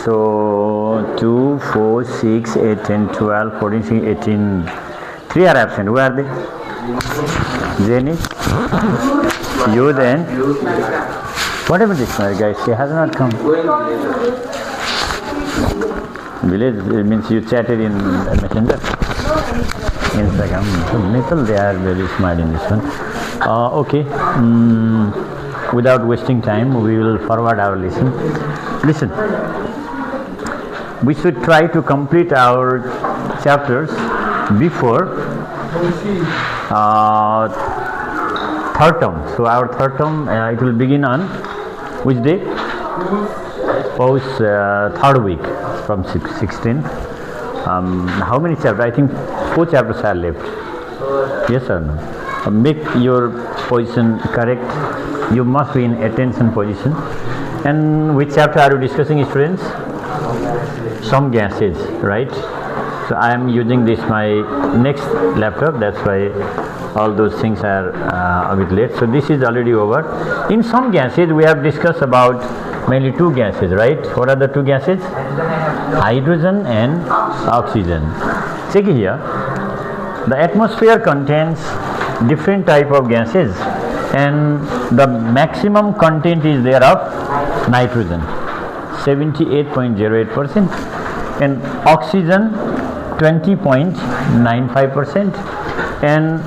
So 2, 4, 6, 8, 10, 12, 14, 16, 18. 3 are absent. Who are they? Jenny, you then. What happened to this guy? She has not come. Village means you chatted in Messenger, Instagram. Little they are very smart in this one. Okay. Without wasting time, we will forward our lesson. Listen. We should try to complete our chapters before third term. So our third term it will begin on which day? Post third week from 16th. How many chapters? I think 4 chapters are left. Yes or no? Make your position correct. You must be in attention position. And which chapter are you discussing, students? Some gases, right? So I am using this my next laptop. That's why all those things are a bit late. So this is already over. In some gases we have discussed about mainly 2 gases, right? What are the 2 gases? Hydrogen and oxygen. Check here. The atmosphere contains different type of gases, and the maximum content is there of nitrogen, 78.08%, and oxygen 20.95%, and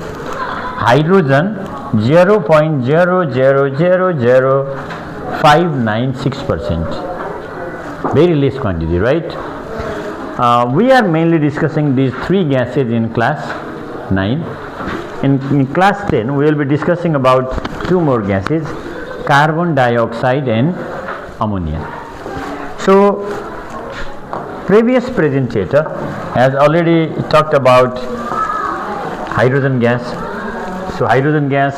hydrogen 0.0000596%. Very less quantity, right? We are mainly discussing these 3 gases in class 9. In class 10, we will be discussing about 2 more gases, carbon dioxide and ammonia. So, previous presenter has already talked about hydrogen gas. So, hydrogen gas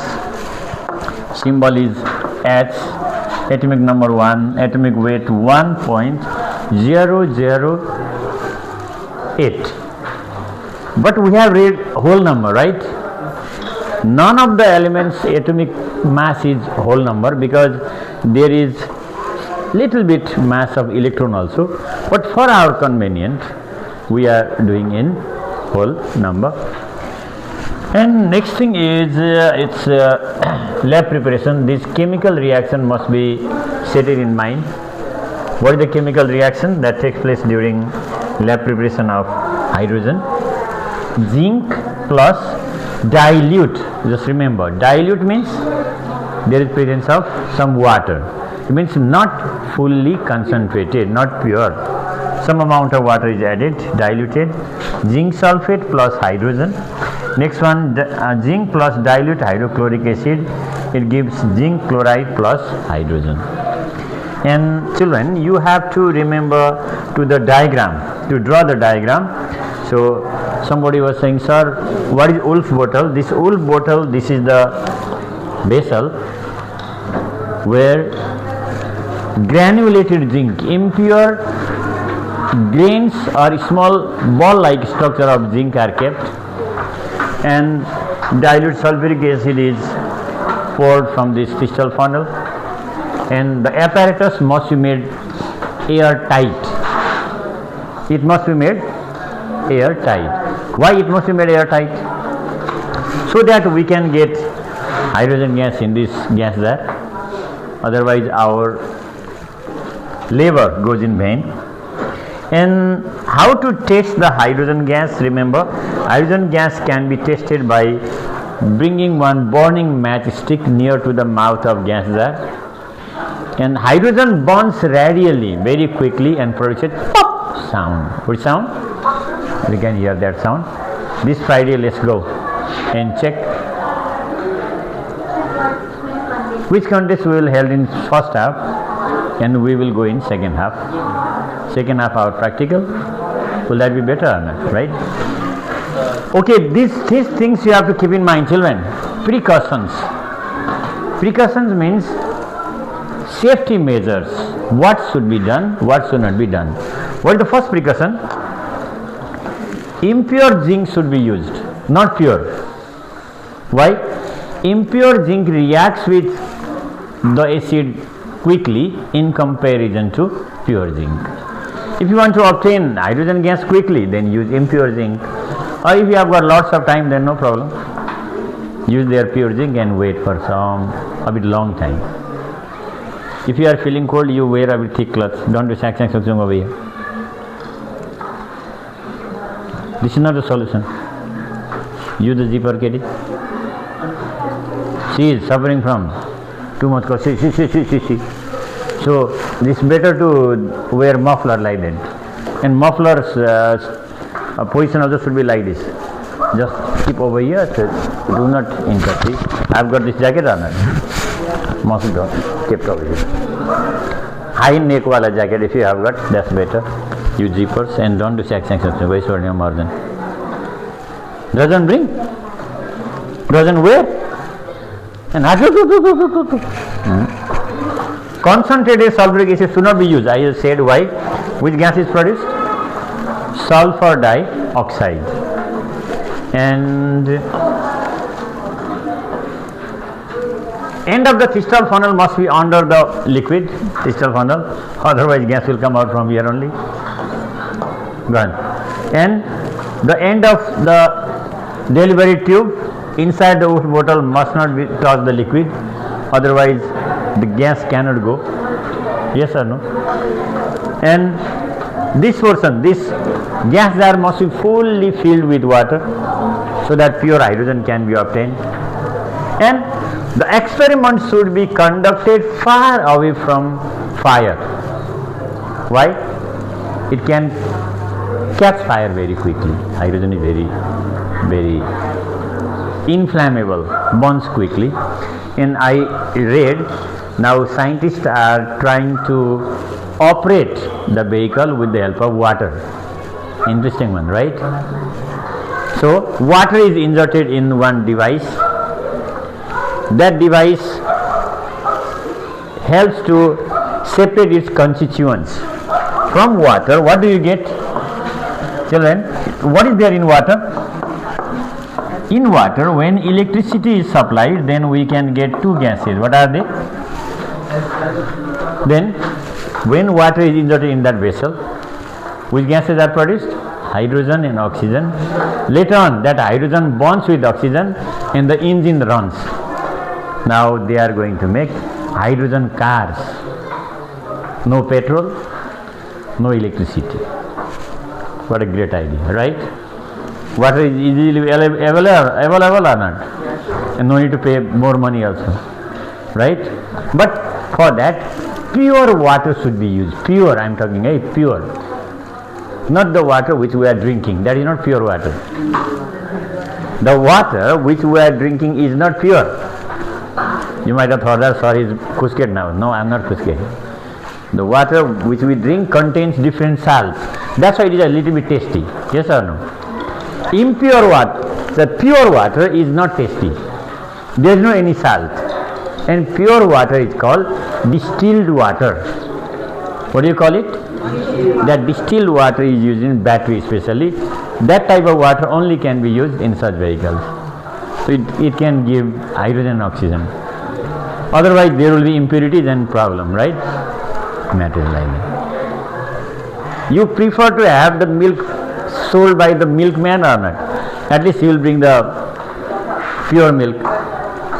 symbol is H, atomic number 1, atomic weight 1.008. But we have read whole number, right? None of the elements atomic mass is whole number, because there is little bit mass of electron also, but for our convenience we are doing in whole number. And next thing is it's lab preparation. This chemical reaction must be set it in mind. What is the chemical reaction that takes place during lab preparation of hydrogen? Zinc plus dilute. Just remember, dilute means there is presence of some water. It means not fully concentrated, not pure. Some amount of water is added, diluted. Zinc sulfate plus hydrogen. Next one, zinc plus dilute hydrochloric acid. It gives zinc chloride plus hydrogen. And children, you have to remember to the diagram, to draw the diagram. So somebody was saying, sir, what is wolf bottle? This wolf bottle, this is the vessel where granulated zinc, impure grains or small ball-like structure of zinc are kept, and dilute sulfuric acid is poured from this crystal funnel, and the apparatus must be made airtight. It must be made airtight. Why it must be made airtight? So that we can get hydrogen gas in this gas jar. Otherwise our labor goes in vain. And how to test the hydrogen gas? Remember, hydrogen gas can be tested by bringing one burning matchstick near to the mouth of gas jar, and hydrogen burns radially very quickly and produces pop sound. Which sound? We can hear that sound. This Friday let's go and check which contest we will held in first half, and we will go in second half. Second half our practical. Will that be better or not, right? Okay, these things you have to keep in mind, children. Precautions. Precautions means safety measures. What should be done, what should not be done. What is the first precaution? Impure zinc should be used, not pure. Why? Impure zinc reacts with the acid quickly in comparison to pure zinc. If you want to obtain hydrogen gas quickly, then use impure zinc, or if you have got lots of time, then no problem, use their pure zinc and wait for a bit long time. If you are feeling cold, you wear a bit thick clothes. Don't do saksang saksung over here. This is not the solution. Use the zipper, Katie. She is suffering from too much cold. See. So it's better to wear muffler like that. And muffler's position also should be like this. Just keep over here, so do not interfere. I've got this jacket on it. Must be kept over here. High neck wala jacket if you have got, that's better. Use zippers and don't do saksang saksung. Waste your margin. Doesn't bring, doesn't wear, and concentrated sulfuric acid should not be used. I said why. Which gas is produced? Sulfur dioxide. And end of the crystal funnel must be under the liquid crystal funnel, otherwise gas will come out from here only. Gone. And the end of the delivery tube inside the water bottle must not be touch the liquid, otherwise the gas cannot go. Yes or no? And this portion, this gas jar must be fully filled with water so that pure hydrogen can be obtained. And the experiment should be conducted far away from fire. Why? It can catch fire very quickly. Hydrogen is very inflammable, burns quickly. And I read now scientists are trying to operate the vehicle with the help of water. Interesting one, right? So water is inserted in one device. That device helps to separate its constituents. From water, what do you get? Children, what is there in water? In water, when electricity is supplied, then we can get two gases. What are they? Then, when water is inserted in that vessel, which gases are produced? Hydrogen and oxygen. Later on, that hydrogen bonds with oxygen and the engine runs. Now they are going to make hydrogen cars. No petrol, no electricity. What a great idea, right? Water is easily available or not? And no need to pay more money also, right? But for that, pure water should be used. Pure, I am talking, pure. Not the water which we are drinking. That is not pure water. The water which we are drinking is not pure. You might have thought that, sorry, is khusket now. No, I am not khusket. The water which we drink contains different salts. That's why it is a little bit tasty. Yes or no? Impure water, the pure water is not tasty. There is no any salt. And pure water is called distilled water. What do you call it? That distilled water is used in battery especially. That type of water only can be used in such vehicles. So it can give hydrogen and oxygen. Otherwise there will be impurities and problem, right? Matters like that. You prefer to have the milk sold by the milkman or not? At least he will bring the pure milk.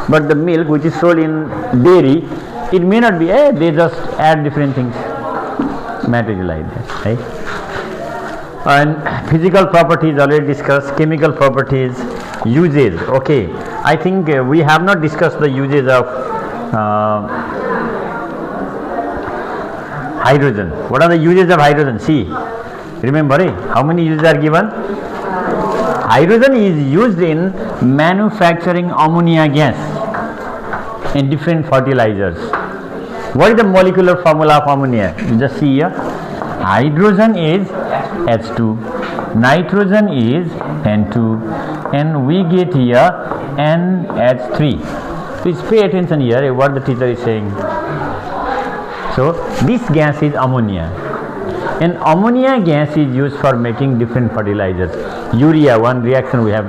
But the milk which is sold in dairy, it may not be, they just add different things. Matters like that, right? And physical properties already discussed, chemical properties, uses. Okay, I think we have not discussed the uses of hydrogen. What are the uses of hydrogen? See, remember, how many uses are given? Hydrogen is used in manufacturing ammonia gas and different fertilizers. What is the molecular formula of ammonia? You just see here. Hydrogen is H2, nitrogen is N2, and we get here NH3. Please pay attention here what the teacher is saying. So this gas is ammonia, and ammonia gas is used for making different fertilizers. Urea, one reaction we have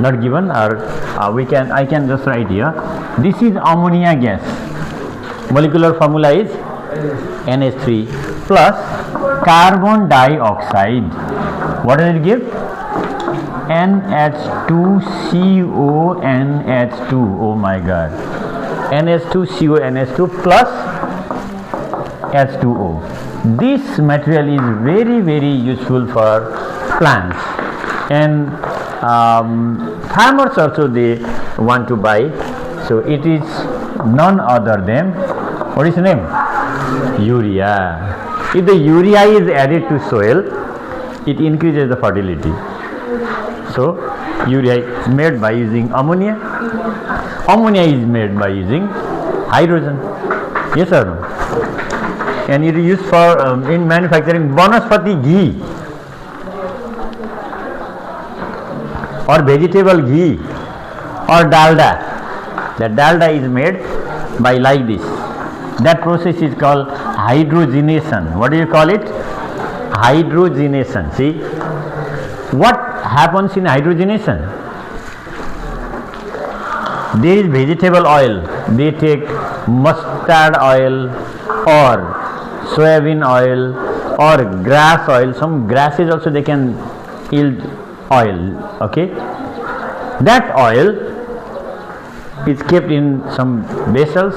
not given, or I can just write here. This is ammonia gas. molecular formula is NH3 plus carbon dioxide. What does it give? NH2CO NH2. Oh my God. NH2CO NH2 plus H2O. This material is very, very useful for plants, and farmers also they want to buy. So it is none other than, what is the name? Urea. If the urea is added to soil, it increases the fertility. So urea is made by using ammonia. Ammonia is made by using hydrogen. Yes or no? And it is used for in manufacturing banaspati ghee or vegetable ghee or dalda. The dalda is made by like this. That process is called hydrogenation. What do you call it? Hydrogenation. See, what happens in hydrogenation? There is vegetable oil. They take mustard oil or soybean oil or grass oil. Some grasses also they can yield oil. Okay, that oil is kept in some vessels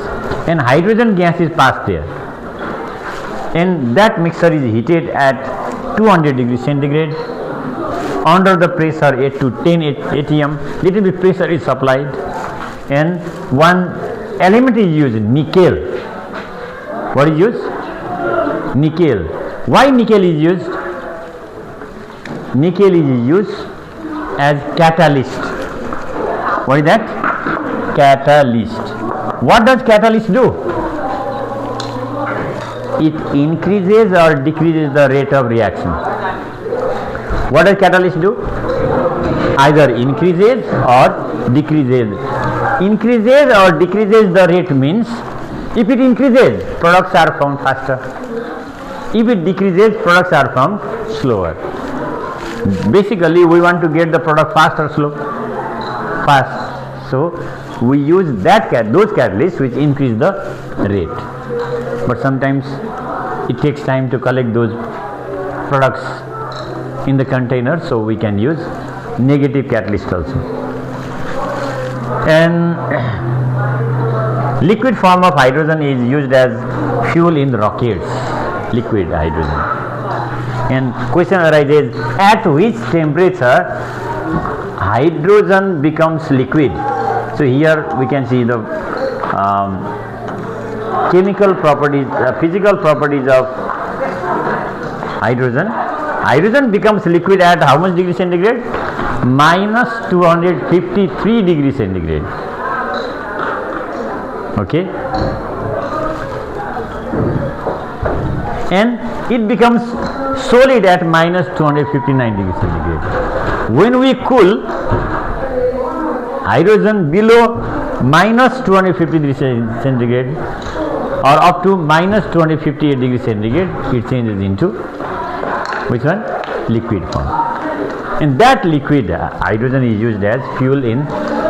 and hydrogen gas is passed there, and that mixture is heated at 200 degrees centigrade under the pressure 8 to 10 atm. Little bit pressure is supplied, and one element is used, nickel. What is used? Nickel. Why nickel is used? Nickel is used as catalyst. What is that? Catalyst. What does catalyst do? It increases or decreases the rate of reaction. What does catalyst do? Either increases or decreases. Increases or decreases the rate means, if it increases, products are formed faster. If it decreases, products are formed slower. Basically, we want to get the product fast or slow? Fast. So we use those catalysts which increase the rate. But sometimes it takes time to collect those products in the container, so we can use negative catalyst also. And liquid form of hydrogen is used as fuel in rockets. Liquid hydrogen. And question arises, at which temperature hydrogen becomes liquid? So here we can see the chemical properties, physical properties of hydrogen. Hydrogen becomes liquid at how much degree centigrade? Minus 253 degrees centigrade. Okay. And it becomes solid at minus 259 degrees centigrade. When we cool hydrogen below minus 250 degrees centigrade or up to minus 258 degrees centigrade, it changes into which one? Liquid form. And that liquid hydrogen is used as fuel in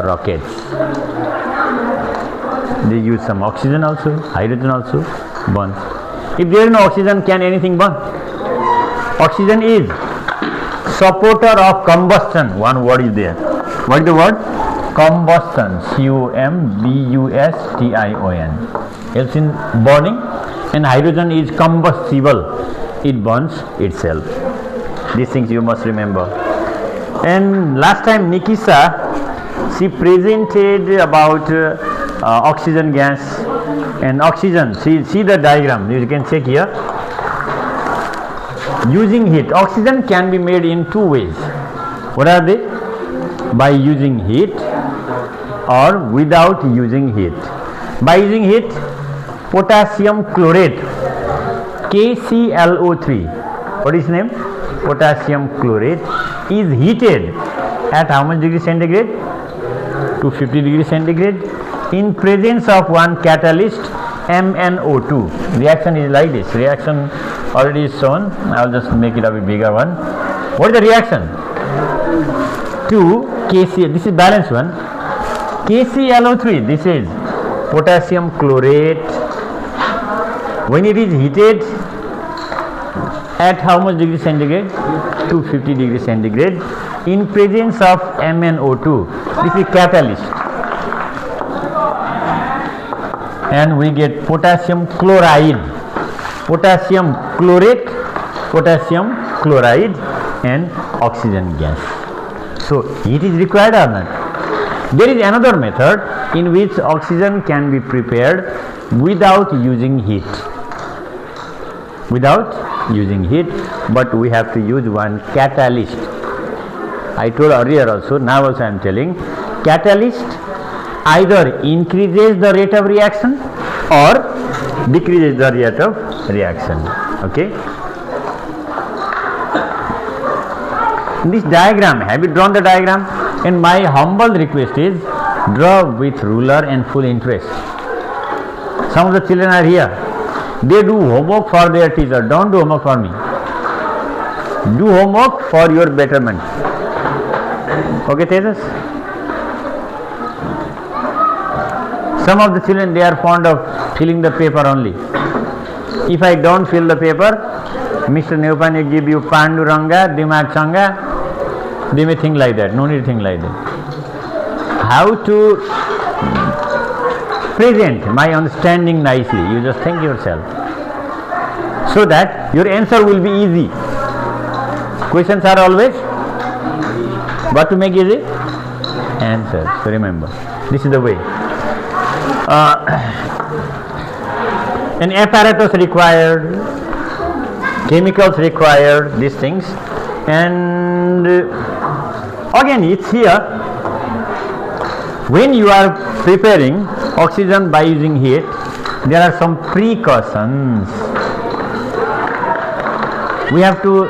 rockets. They use some oxygen also, hydrogen also burns. If there is no oxygen, can anything burn? Oxygen is supporter of combustion. One word is there. What is the word? Combustion. combustion. Helps in burning. And hydrogen is combustible. It burns itself. These things you must remember. And last time Nikisa, she presented about oxygen gas and oxygen. See the diagram, you can check here. Using heat, oxygen can be made in two ways. What are they? By using heat or without using heat. By using heat, potassium chlorate, KClO3, what is name? Potassium chlorate is heated at how much degree centigrade? 250 degrees centigrade in presence of one catalyst MnO2. Reaction is like this. Reaction already is shown. I will just make it a bit bigger one. What is the reaction? 2 KC, this is balanced one. KClO3, this is potassium chlorate When it is heated at how much degree centigrade? 250 degrees centigrade in presence of MnO2. This is catalyst. And we get potassium chloride, potassium chlorate, potassium chloride and oxygen gas. So heat is required or not? There is another method in which oxygen can be prepared without using heat. Without using heat, but we have to use one catalyst. I told earlier also, now also I am telling, catalyst either increases the rate of reaction or decreases the rate of reaction. Okay. This diagram, have you drawn the diagram? And my humble request is, draw with ruler and full interest. Some of the children are here. They do homework for their teacher. Don't do homework for me. Do homework for your betterment. Okay, Tejas? Some of the children, they are fond of filling the paper only. If I don't fill the paper, Mr. Neupani give you Panduranga, Dimag Changa, they may think like that. No need to think like that. How to present my understanding nicely, you just think yourself, so that your answer will be easy. Questions are always what to make easy? Answers. So remember, this is the way. An apparatus required, chemicals required, these things, and again it's here. When you are preparing oxygen by using heat, there are some precautions. We have to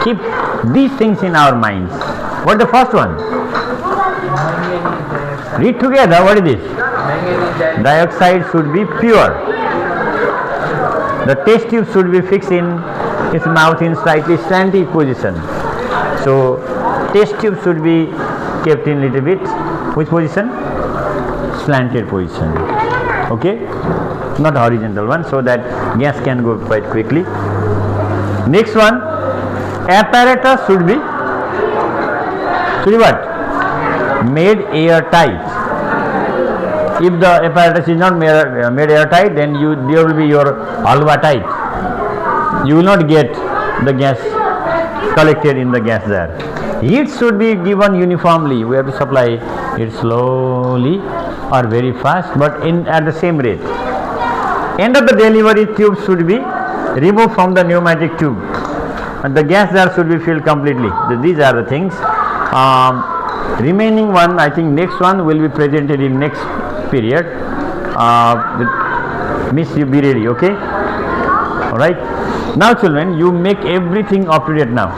keep these things in our minds. What is the first one? Read together. What is this? Dioxide should be pure. The test tube should be fixed in its mouth in slightly slanted position. So test tube should be kept in little bit. Which position? Slanted position. Okay, not horizontal one, so that gas can go quite quickly. Next one, apparatus should be what? Made airtight. If the apparatus is not made airtight, then there will be your halwa tight. You will not get the gas collected in the gas jar. Heat should be given uniformly. We have to supply it slowly or very fast, but at the same rate. End of the delivery tube should be removed from the pneumatic tube, and the gas jar should be filled completely. These are the things. Remaining one, I think next one will be presented in next period. Miss, you be ready, okay? All right. Now, children, you make everything up to date now.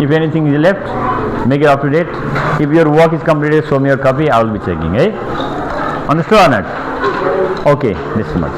If anything is left, make it up to date. If your work is completed, show me your copy. I will be checking. Eh? Understood or not? Okay. This much.